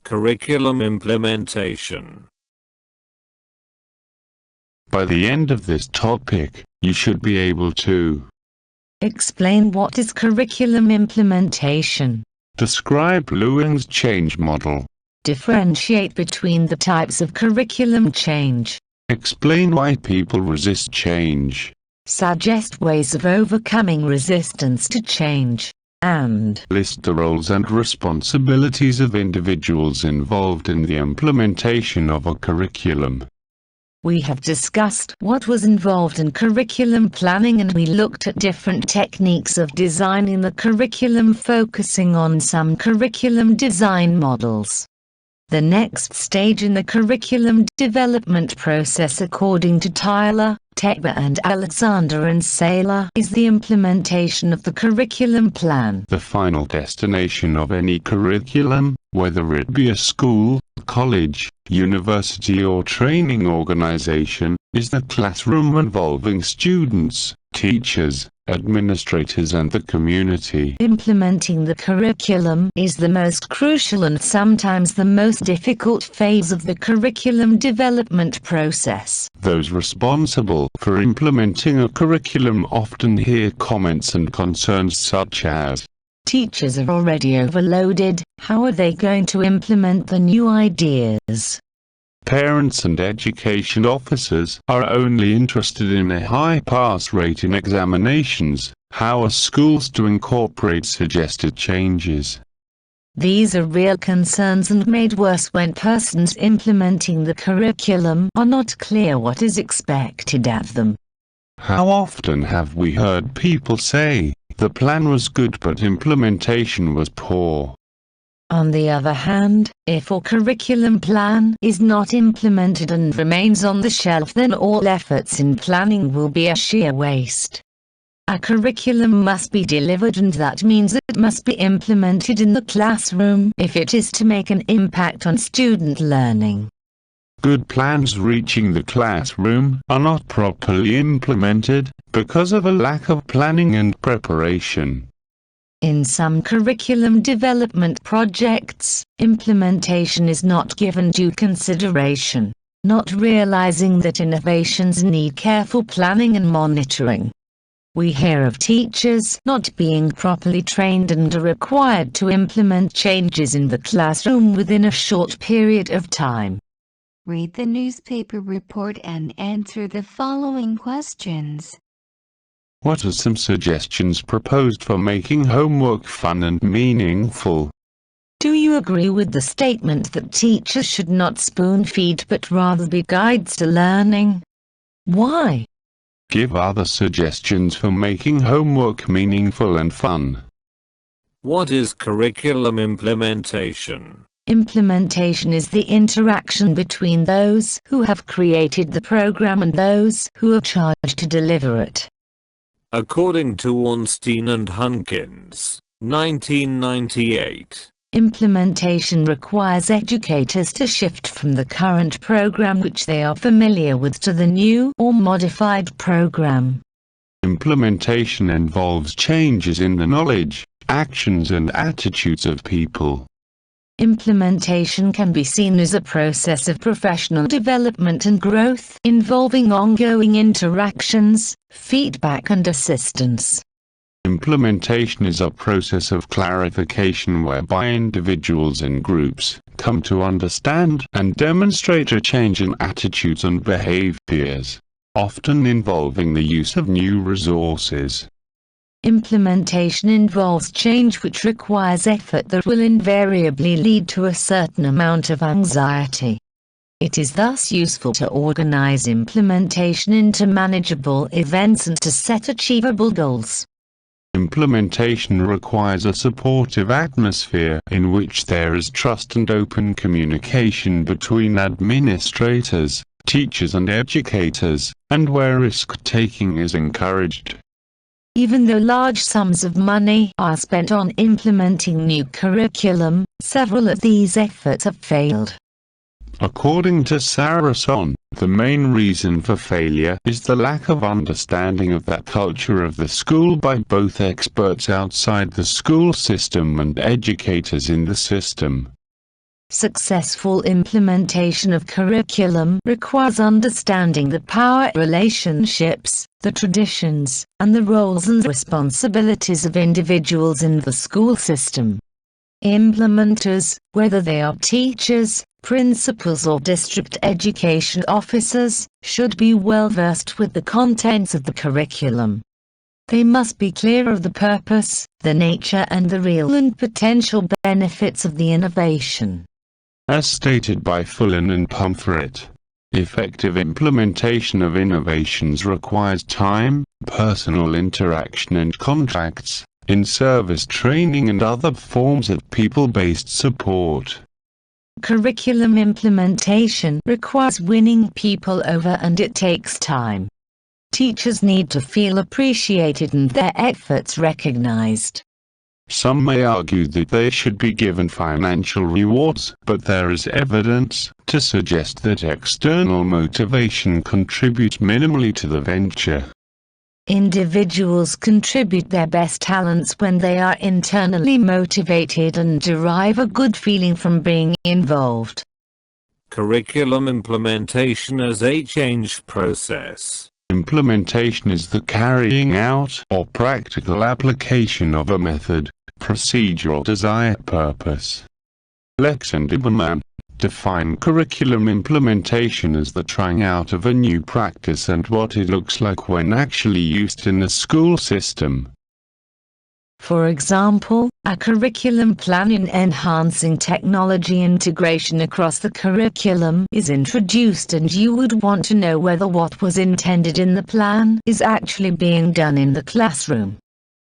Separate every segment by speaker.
Speaker 1: Curriculum implementation.
Speaker 2: By the end of this topic, you should be able to
Speaker 3: explain what is curriculum implementation,
Speaker 2: describe Luhmann's change model,
Speaker 3: differentiate between the types of curriculum change,
Speaker 2: explain why people resist change,
Speaker 3: suggest ways of overcoming resistance to change, and
Speaker 2: list the roles and responsibilities of individuals involved in the implementation of a curriculum.
Speaker 3: We have discussed what was involved in curriculum planning, and we looked at different techniques of designing the curriculum, focusing on some curriculum design models. The next stage in the curriculum development process, according to Tyler, Tekba and Alexander and Saylor, is the implementation of the curriculum plan.
Speaker 2: The final destination of any curriculum, whether it be a school, college, university or training organization, is the classroom involving students, teachers, administrators and the community.
Speaker 3: Implementing the curriculum is the most crucial and sometimes the most difficult phase of the curriculum development process.
Speaker 2: Those responsible for implementing a curriculum often hear comments and concerns such as,
Speaker 3: teachers are already overloaded, how are they going to implement the new ideas?
Speaker 2: Parents and education officers are only interested in a high pass rate in examinations. How are schools to incorporate suggested changes?
Speaker 3: These are real concerns and made worse when persons implementing the curriculum are not clear what is expected of them.
Speaker 2: How often have we heard people say, the plan was good but implementation was poor?
Speaker 3: On the other hand, if a curriculum plan is not implemented and remains on the shelf, then all efforts in planning will be a sheer waste. A curriculum must be delivered, and that means it must be implemented in the classroom if it is to make an impact on student learning.
Speaker 2: Good plans reaching the classroom are not properly implemented because of a lack of planning and preparation.
Speaker 3: In some curriculum development projects, implementation is not given due consideration, not realizing that innovations need careful planning and monitoring. We hear of teachers not being properly trained and are required to implement changes in the classroom within a short period of time.
Speaker 4: Read the newspaper report and answer the following questions.
Speaker 2: What are some suggestions proposed for making homework fun and meaningful?
Speaker 3: Do you agree with the statement that teachers should not spoon-feed but rather be guides to learning? Why?
Speaker 2: Give other suggestions for making homework meaningful and fun.
Speaker 1: What is curriculum implementation?
Speaker 3: Implementation is the interaction between those who have created the program and those who are charged to deliver it.
Speaker 1: According to Ornstein and Hunkins, 1998.
Speaker 3: Implementation requires educators to shift from the current program which they are familiar with to the new or modified program.
Speaker 2: Implementation involves changes in the knowledge, actions and attitudes of people.
Speaker 3: Implementation can be seen as a process of professional development and growth involving ongoing interactions, feedback and assistance.
Speaker 2: Implementation is a process of clarification whereby individuals and groups come to understand and demonstrate a change in attitudes and behaviors, often involving the use of new resources.
Speaker 3: Implementation involves change which requires effort that will invariably lead to a certain amount of anxiety. It is thus useful to organize implementation into manageable events and to set achievable goals.
Speaker 2: Implementation requires a supportive atmosphere in which there is trust and open communication between administrators, teachers and educators, and where risk-taking is encouraged.
Speaker 3: Even though large sums of money are spent on implementing new curriculum, several of these efforts have failed.
Speaker 2: According to Saracen, the main reason for failure is the lack of understanding of that culture of the school by both experts outside the school system and educators in the system.
Speaker 3: Successful implementation of curriculum requires understanding the power relationships, the traditions, and the roles and responsibilities of individuals in the school system. Implementers, whether they are teachers, principals or district education officers, should be well versed with the contents of the curriculum. They must be clear of the purpose, the nature and the real and potential benefits of the innovation.
Speaker 2: As stated by Fullen and Pumfret, effective implementation of innovations requires time, personal interaction and contracts, in-service training and other forms of people-based support.
Speaker 3: Curriculum implementation requires winning people over and it takes time. Teachers need to feel appreciated and their efforts recognized.
Speaker 2: Some may argue that they should be given financial rewards, but there is evidence to suggest that external motivation contributes minimally to the venture.
Speaker 3: Individuals contribute their best talents when they are internally motivated and derive a good feeling from being involved.
Speaker 1: Curriculum implementation as a change process.
Speaker 2: Implementation is the carrying out or practical application of a method, procedure or desired purpose. Lex and Iberman define curriculum implementation as the trying out of a new practice and what it looks like when actually used in the school system.
Speaker 3: For example, a curriculum plan in enhancing technology integration across the curriculum is introduced and you would want to know whether what was intended in the plan is actually being done in the classroom.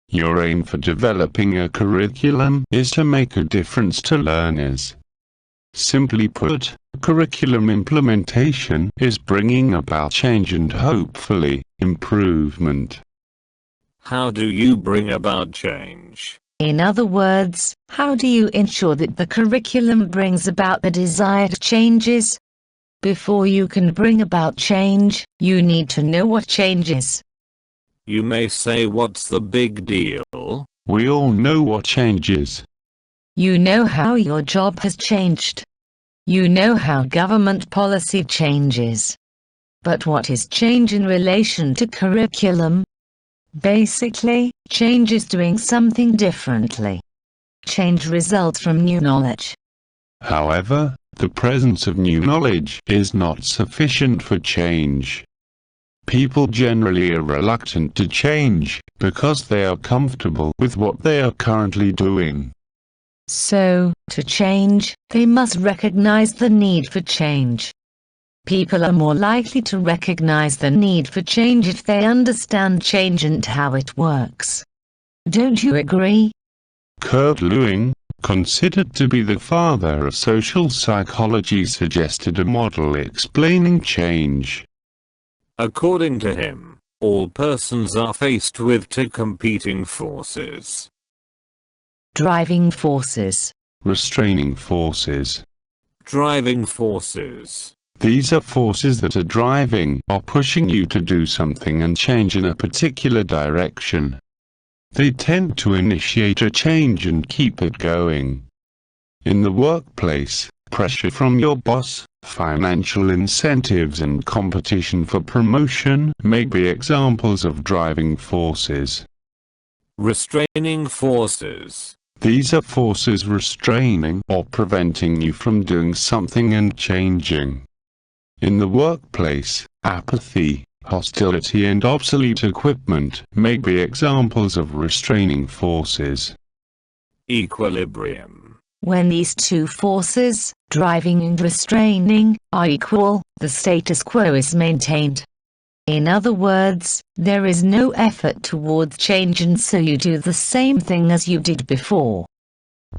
Speaker 2: Your aim for developing a curriculum is to make a difference to learners. Simply put, curriculum implementation is bringing about change and hopefully, improvement.
Speaker 1: How do you bring about change?
Speaker 3: In other words, how do you ensure that the curriculum brings about the desired changes? Before you can bring about change, you need to know what change is.
Speaker 1: You may say, what's the big deal?
Speaker 2: We all know what change is.
Speaker 3: You know how your job has changed. You know how government policy changes. But what is change in relation to curriculum? Basically, change is doing something differently. Change results from new knowledge.
Speaker 2: However, the presence of new knowledge is not sufficient for change. People generally are reluctant to change because they are comfortable with what they are currently doing.
Speaker 3: So, to change, they must recognize the need for change. People are more likely to recognize the need for change if they understand change and how it works. Don't you agree?
Speaker 2: Kurt Lewin, considered to be the father of social psychology, suggested a model explaining change.
Speaker 1: According to him, all persons are faced with two competing forces.
Speaker 3: Driving forces.
Speaker 2: Restraining forces.
Speaker 1: Driving forces.
Speaker 2: These are forces that are driving or pushing you to do something and change in a particular direction. They tend to initiate a change and keep it going. In the workplace, pressure from your boss, financial incentives and competition for promotion may be examples of driving forces.
Speaker 1: Restraining forces.
Speaker 2: These are forces restraining or preventing you from doing something and changing. In the workplace, apathy, hostility and obsolete equipment may be examples of restraining forces.
Speaker 1: Equilibrium.
Speaker 3: When these two forces, driving and restraining, are equal, the status quo is maintained. In other words, there is no effort towards change and so you do the same thing as you did before.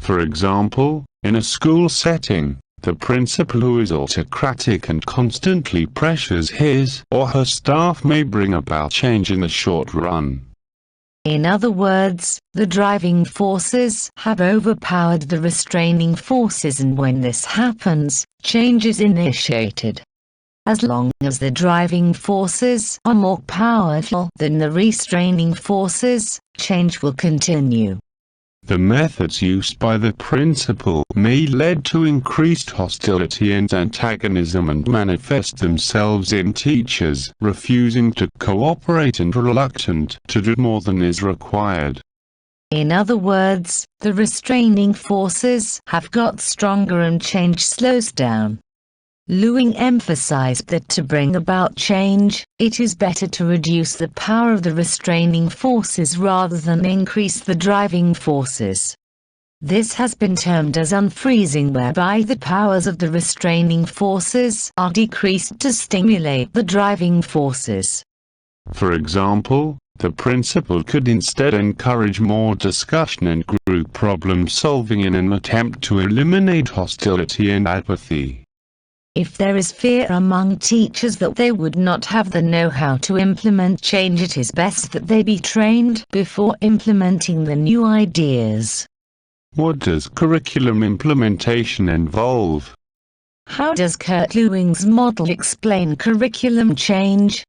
Speaker 2: For example, in a school setting, the principal who is autocratic and constantly pressures his or her staff may bring about change in the short run.
Speaker 3: In other words, the driving forces have overpowered the restraining forces and when this happens, change is initiated. As long as the driving forces are more powerful than the restraining forces, change will continue.
Speaker 2: The methods used by the principal may lead to increased hostility and antagonism and manifest themselves in teachers refusing to cooperate and reluctant to do more than is required.
Speaker 3: In other words, the restraining forces have got stronger and change slows down. Lewing emphasized that to bring about change, it is better to reduce the power of the restraining forces rather than increase the driving forces. This has been termed as unfreezing, whereby the powers of the restraining forces are decreased to stimulate the driving forces.
Speaker 2: For example, the principal could instead encourage more discussion and group problem solving in an attempt to eliminate hostility and apathy.
Speaker 3: If there is fear among teachers that they would not have the know-how to implement change, it is best that they be trained before implementing the new ideas.
Speaker 2: What does curriculum implementation involve?
Speaker 3: How does Kurt Lewing's model explain curriculum change?